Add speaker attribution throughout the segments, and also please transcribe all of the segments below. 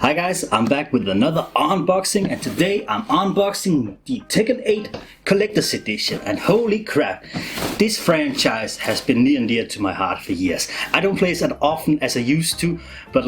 Speaker 1: Hi guys, I'm back with another unboxing, and today I'm unboxing the Tekken 8 Collector's Edition. And holy crap, this franchise has been near and dear to my heart for years. I don't play it as often as I used to, but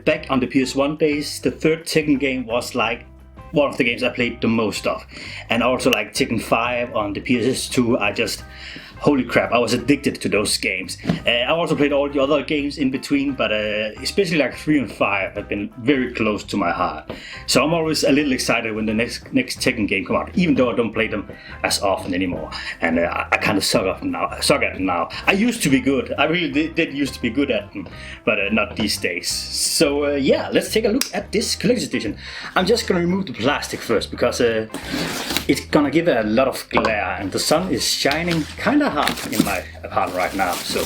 Speaker 1: back on the PS1 days, the third Tekken game was like one of the games I played the most of. And also like Tekken 5 on the PS2, holy crap, I was addicted to those games. I also played all the other games in between, but especially like 3 and 5 have been very close to my heart. So I'm always a little excited when the next Tekken game come out, even though I don't play them as often anymore. And I kind of suck at them now. I used to be good. I really did used to be good at them, but not these days. So yeah, let's take a look at this collector's edition. I'm just gonna remove the plastic first because it's gonna give it a lot of glare, and the sun is shining kind of hard in my apartment right now. So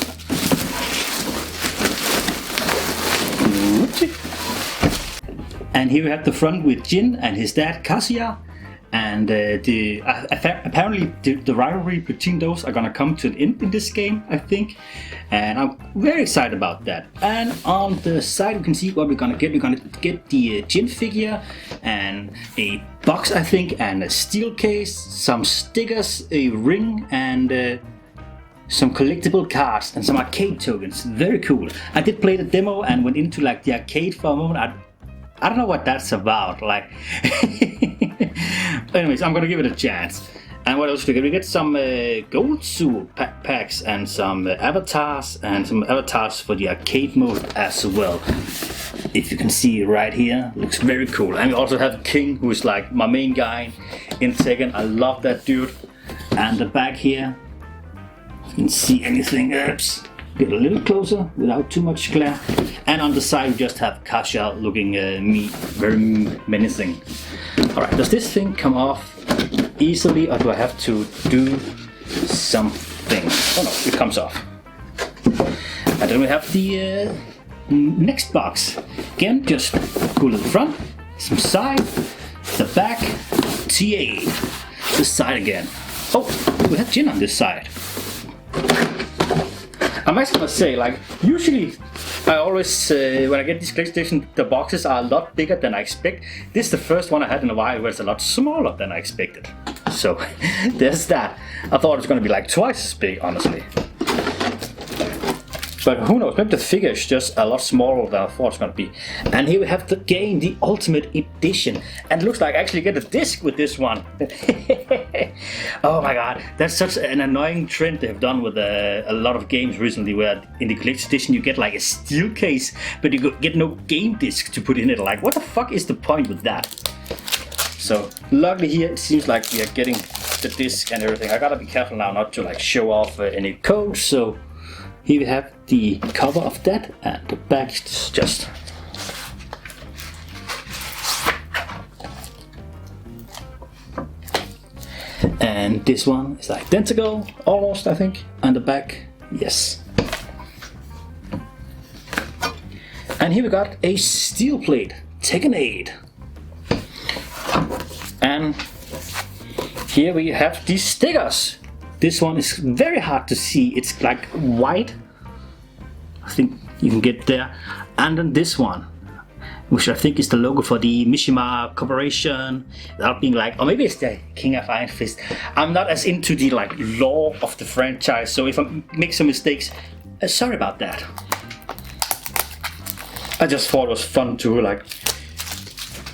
Speaker 1: and here we have the front with Jin and his dad Kazama, and apparently the rivalry between those are gonna come to an end in this game, I think, and I'm very excited about that. And on the side you can see what we're gonna get. We're gonna get the Jin figure and a box, I think, and a steel case, some stickers, a ring, and some collectible cards and some arcade tokens. Very cool. I did play the demo and went into like the arcade for a moment. I don't know what that's about. Like, anyways, I'm gonna give it a chance. And what else do we get? We get some gold suit packs and some avatars for the arcade mode as well. If you can see right here, looks very cool. And we also have King, who is like my main guy in Tekken. I love that dude. And the back here, you can see anything. Oops. Get a little closer without too much glare. And on the side we just have Kasha looking very menacing. Alright, does this thing come off easily, or do I have to do something? Oh no, it comes off. And then we have the next box. Again, just pull to the front, some side, the back, TA, the side again. Oh, we have Jin on this side. I'm actually gonna say, like, usually I always, when I get this PlayStation, the boxes are a lot bigger than I expect. This is the first one I had in a while where it's a lot smaller than I expected. So, there's that. I thought it was gonna be like twice as big, honestly. But who knows, maybe the figure is just a lot smaller than I thought it was gonna be. And here we have the game, the Ultimate Edition. And it looks like I actually get a disc with this one. Oh my god, that's such an annoying trend they've done with a lot of games recently, where in the collector's edition you get like a steel case, but you get no game disc to put in it. Like, what the fuck is the point with that? So luckily here it seems like we are getting the disc and everything. I gotta be careful now not to like show off any codes. So here we have the cover of that, and the back is just and this one is identical, almost, I think, and the back, yes. And here we got a steel plate, Tekken 8. And here we have these stickers. This one is very hard to see, it's like white, I think you can get there. And then this one, which I think is the logo for the Mishima Corporation, without being like, or maybe it's the King of Iron Fist. I'm not as into the like lore of the franchise, so if I make some mistakes, sorry about that. I just thought it was fun to like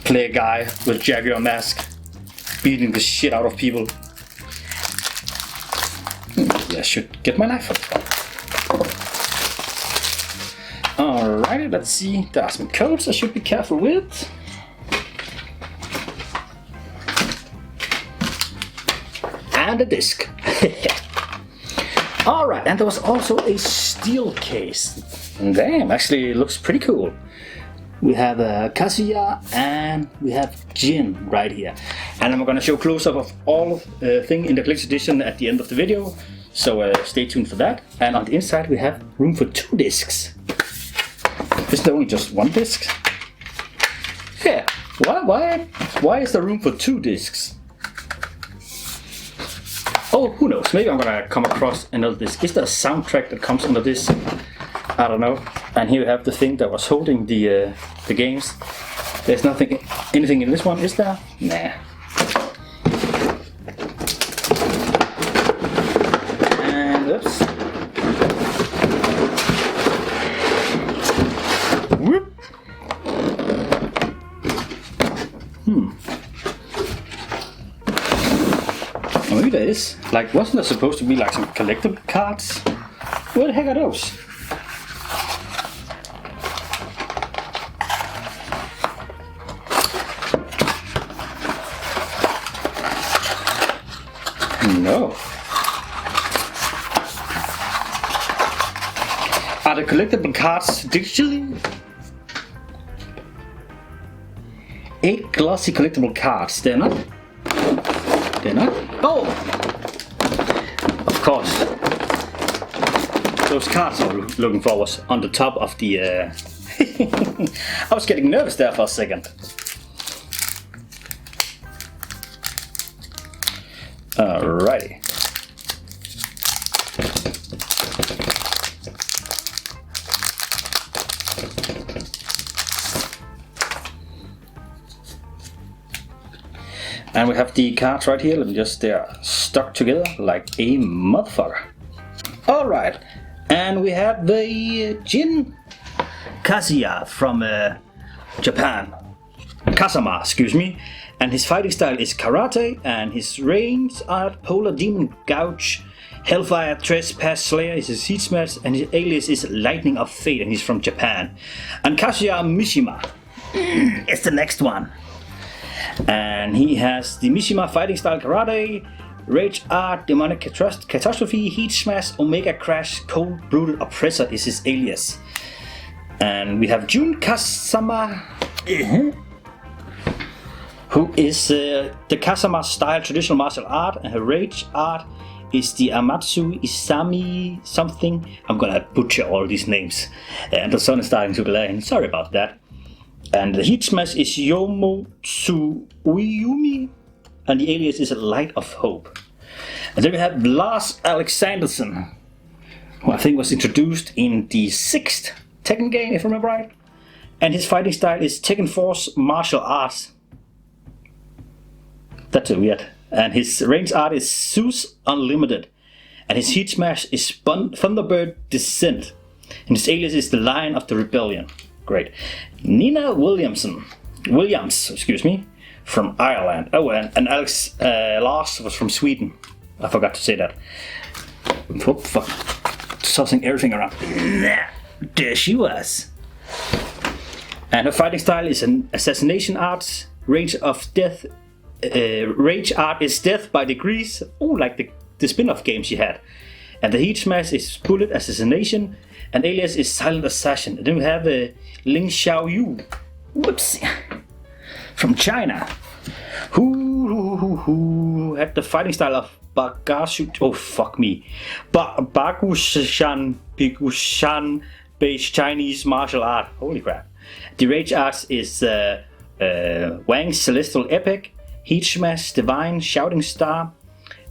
Speaker 1: play a guy with Jaguar mask, beating the shit out of people. I should get my knife. Alrighty, let's see. There are some codes I should be careful with. And a disc. Alright, and there was also a steel case. Damn, actually it looks pretty cool. We have Kazuya and we have Jin right here. And I'm gonna show close-up of all thing in the collector's edition at the end of the video. So stay tuned for that. And on the inside we have room for 2 discs. Is there only just 1 disc? Yeah, why is there room for 2 discs? Oh, who knows, maybe I'm gonna come across another disc. Is there a soundtrack that comes under this? I don't know. And here we have the thing that was holding the games. There's anything in this one, is there? Nah. And oops. Whoop. Oh, maybe there is. Like, wasn't there supposed to be like some collectible cards? Where the heck are those? No. Are the collectible cards digitally? 8 glossy collectible cards. They're not. They're not. Oh! Of course. Those cards I was looking for was on the top of the. I was getting nervous there for a second. Alrighty. And we have the cards right here. Let me just, they're stuck together like a motherfucker. Alright. And we have the Jin Kazama from Japan. Kazama, excuse me. And his fighting style is karate, and his range art polar demon gouge, hellfire trespass slayer is his heat smash, and his alias is lightning of fate, and he's from Japan. And Kazuya Mishima is the next one. And he has the Mishima fighting style karate, rage art, demonic catastrophe, heat smash, omega crash, cold brutal oppressor is his alias. And we have Jin Kazama, who is the Kazama style traditional martial art, and her rage art is the Amatsu Isami something. I'm gonna butcher all these names, and the sun is starting to glare, sorry about that. And the heat smash is Yomotsu Uyumi, and the alias is Light of Hope. And then we have Lars Alexanderson, who I think was introduced in the 6th Tekken game, if I remember right. And his fighting style is Tekken Force Martial Arts. That's weird. And his range art is Zeus Unlimited. And his heat smash is Thunderbird Descent. And his alias is the Lion of the Rebellion. Great. Nina Williams, from Ireland. Oh, and Alex Lars was from Sweden. I forgot to say that. Oh, fuck. Tossing everything around. There she was. And her fighting style is an assassination art. Range of death. Rage art is death by degrees. Oh, like the spin-off game she had. And the heat smash is bullet assassination. And alias is silent assassin. And then we have Ling Xiaoyu. Whoops. From China. Who had the fighting style of Bagashu. Oh, fuck me. Bagushan based Chinese martial art. Holy crap. The rage arts is Wang's Celestial Epic, Heat Smash, Divine, Shouting Star,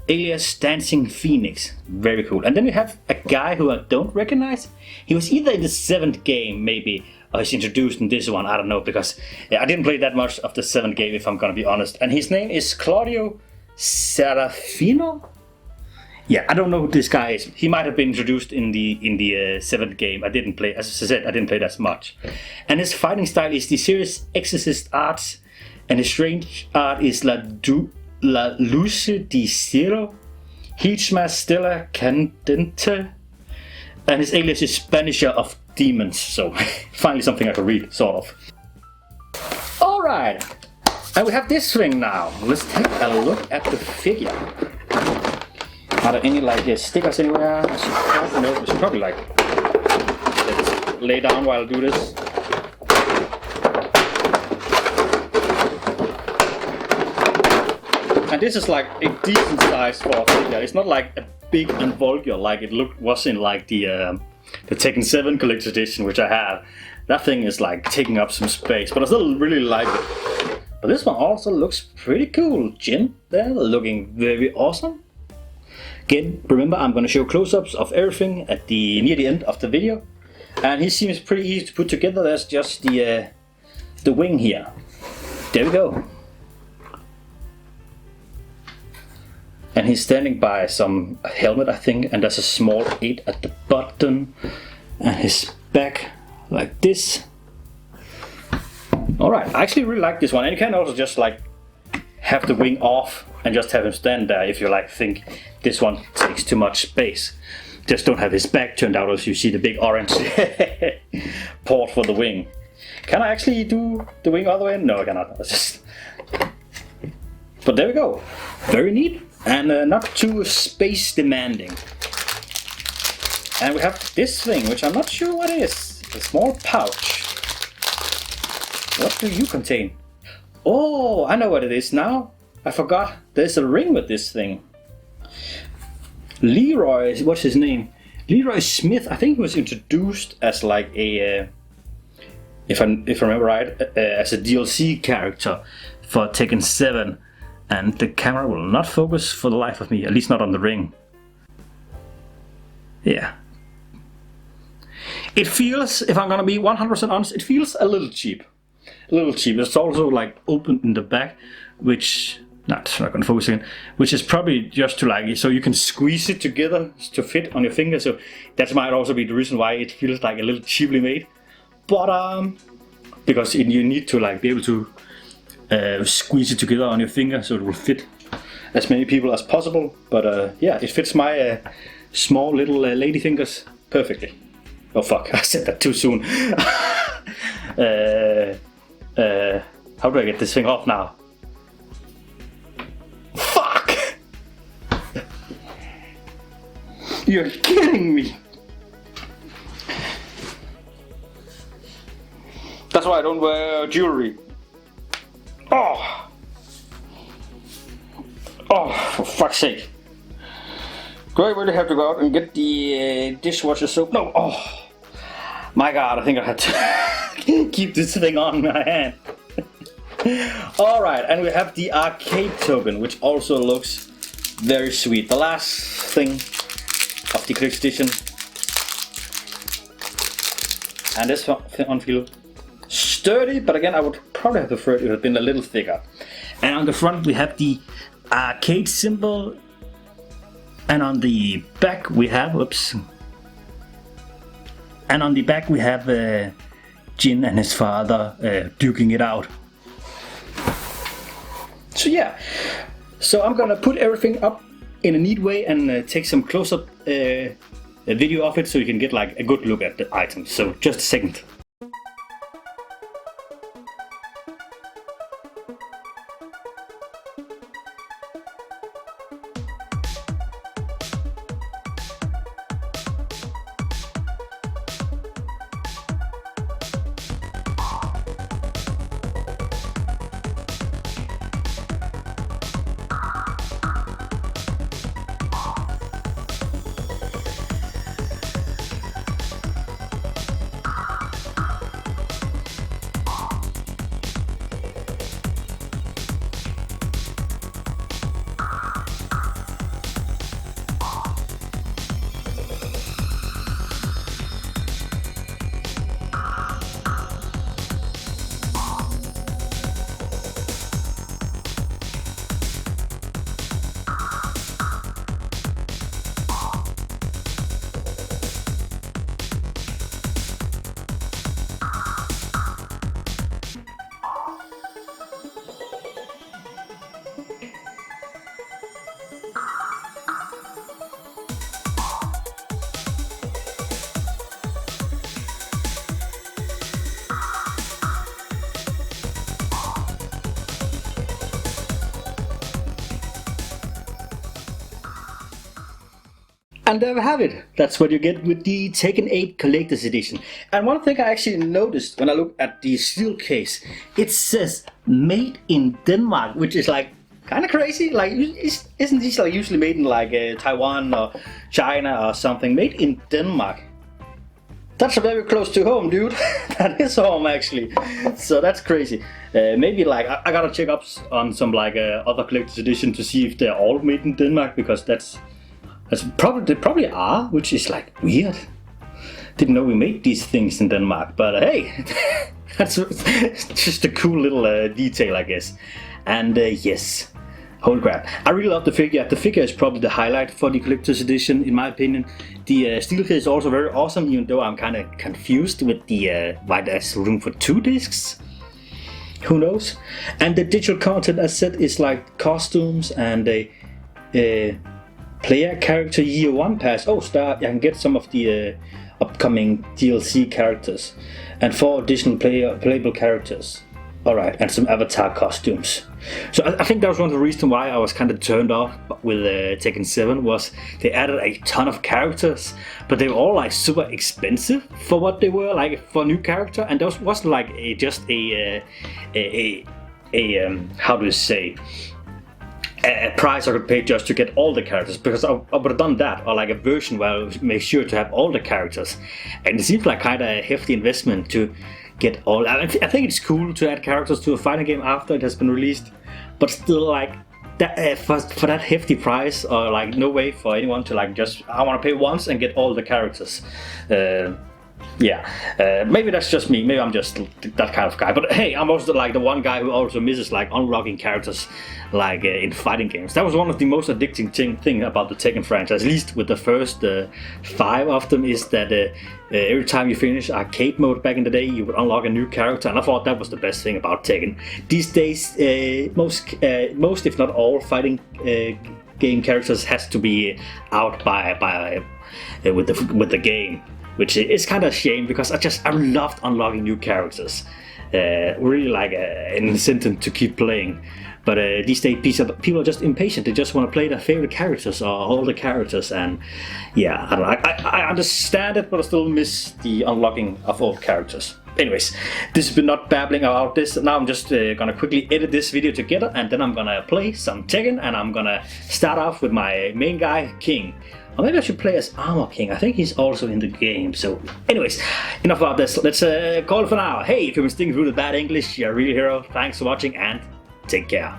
Speaker 1: alias Dancing Phoenix. Very cool. And then we have a guy who I don't recognize. He was either in the 7th game, maybe, or he's introduced in this one. I don't know, because I didn't play that much of the 7th game, if I'm gonna be honest. And his name is Claudio Serafino. Yeah, I don't know who this guy is. He might have been introduced in the 7th game. I didn't play, as I said, I didn't play that much. And his fighting style is the Serious Exorcist Arts, and his range art is La Luce di Cielo, Heat Smash Stella Candente, and his alias is Banisher of Demons. So finally something I can read, sort of. Alright, and we have this thing now. Let's take a look at the figure. Are there any like stickers anywhere? I should probably like let's lay down while I do this. And this is like a decent size for a figure. It's not like a big and vulgar like it was in like the Tekken 7 Collector's Edition, which I have. That thing is like taking up some space, but I still really like it. But this one also looks pretty cool. Jin, they're looking very awesome. Again, remember I'm going to show close-ups of everything at near the end of the video. And he seems pretty easy to put together. There's just the the wing here. There we go. And he's standing by some helmet, I think, and there's a small 8 at the bottom, and his back like this. Alright, I actually really like this one, and you can also just like have the wing off and just have him stand there if you like think this one takes too much space. Just don't have his back turned out as you see the big orange port for the wing. Can I actually do the wing other way? No, I cannot. But there we go. Very neat. And not too space demanding. And we have this thing, which I'm not sure what it is. A small pouch. What do you contain? Oh, I know what it is now. I forgot. There's a ring with this thing. Leroy, what's his name? Leroy Smith. I think he was introduced as like a, if I remember right, as a DLC character for Tekken 7. And the camera will not focus for the life of me, at least not on the ring. Yeah. It feels, if I'm gonna be 100% honest, it feels a little cheap. A little cheap. It's also like open in the back, which, not gonna focus again, which is probably just to like, so you can squeeze it together to fit on your finger. So that might also be the reason why it feels like a little cheaply made. But, because you need to like be able to squeeze it together on your finger so it will fit as many people as possible. But yeah, it fits my small little lady fingers perfectly. Oh fuck, I said that too soon. How do I get this thing off now? Fuck! You're kidding me! That's why I don't wear jewelry. Oh! Oh, for fuck's sake. Do I really have to go out and get the dishwasher soap? No! Oh! My god, I think I had to keep this thing on my hand. Alright, and we have the arcade token, which also looks very sweet. The last thing of the collector's edition. And this one feels sturdy, but again, I would probably have preferred it would have been a little thicker. And on the front we have the arcade symbol, and on the back we have, whoops. And on the back we have Jin and his father duking it out. So yeah, so I'm gonna put everything up in a neat way and take some close-up video of it so you can get like a good look at the items. So just a second. And there we have it. That's what you get with the Tekken 8 Collector's Edition. And one thing I actually noticed when I looked at the steel case, it says made in Denmark, which is like kind of crazy. Like, isn't these like usually made in like Taiwan or China or something? Made in Denmark. That's very close to home, dude. That is home actually. So that's crazy. Maybe like I gotta check up on some like other collector's edition to see if they're all made in Denmark, because they probably are, which is like weird. Didn't know we made these things in Denmark, but hey, That's just a cool little detail, I guess. And yes, holy crap, I really love the figure. The figure is probably the highlight for the collector's edition, in my opinion. The steel case is also very awesome, even though I'm kind of confused with the why there's room for 2 discs. Who knows? And the digital content, as said, is like costumes and a player character year 1 pass. Oh, I can get some of the upcoming DLC characters and 4 additional playable characters. Alright, and some avatar costumes. So I think that was one of the reasons why I was kind of turned off with Tekken 7, was they added a ton of characters, but they were all like super expensive for what they were, like for a new character, and those wasn't like just a how do you say, a price I could pay just to get all the characters, because I would have done that, or like a version where I would make sure to have all the characters, and it seems like kind of a hefty investment to get all. I think it's cool to add characters to a fighting game after it has been released, but still, like that for that hefty price, or like no way for anyone to like just, I want to pay once and get all the characters. Yeah, maybe that's just me. Maybe I'm just that kind of guy. But hey, I'm also like the one guy who also misses like unlocking characters, like in fighting games. That was one of the most addicting thing about the Tekken franchise, at least with the first 5 of them, is that every time you finish arcade mode back in the day, you would unlock a new character, and I thought that was the best thing about Tekken. These days, most if not all fighting game characters has to be out with the game, which is kind of a shame, because I loved unlocking new characters. Really like an incentive to keep playing. But these days people are just impatient. They just want to play their favorite characters or all the characters, and yeah, I don't know. I understand it, but I still miss the unlocking of all characters. Anyways, this has been not babbling about this. Now I'm just gonna quickly edit this video together, and then I'm gonna play some Tekken, and I'm gonna start off with my main guy, King. Or maybe I should play as Armor King. I think he's also in the game. So anyways, enough about this. Let's call it for now. Hey, if you've been sticking through the bad English, you're a real hero. Thanks for watching, and take care.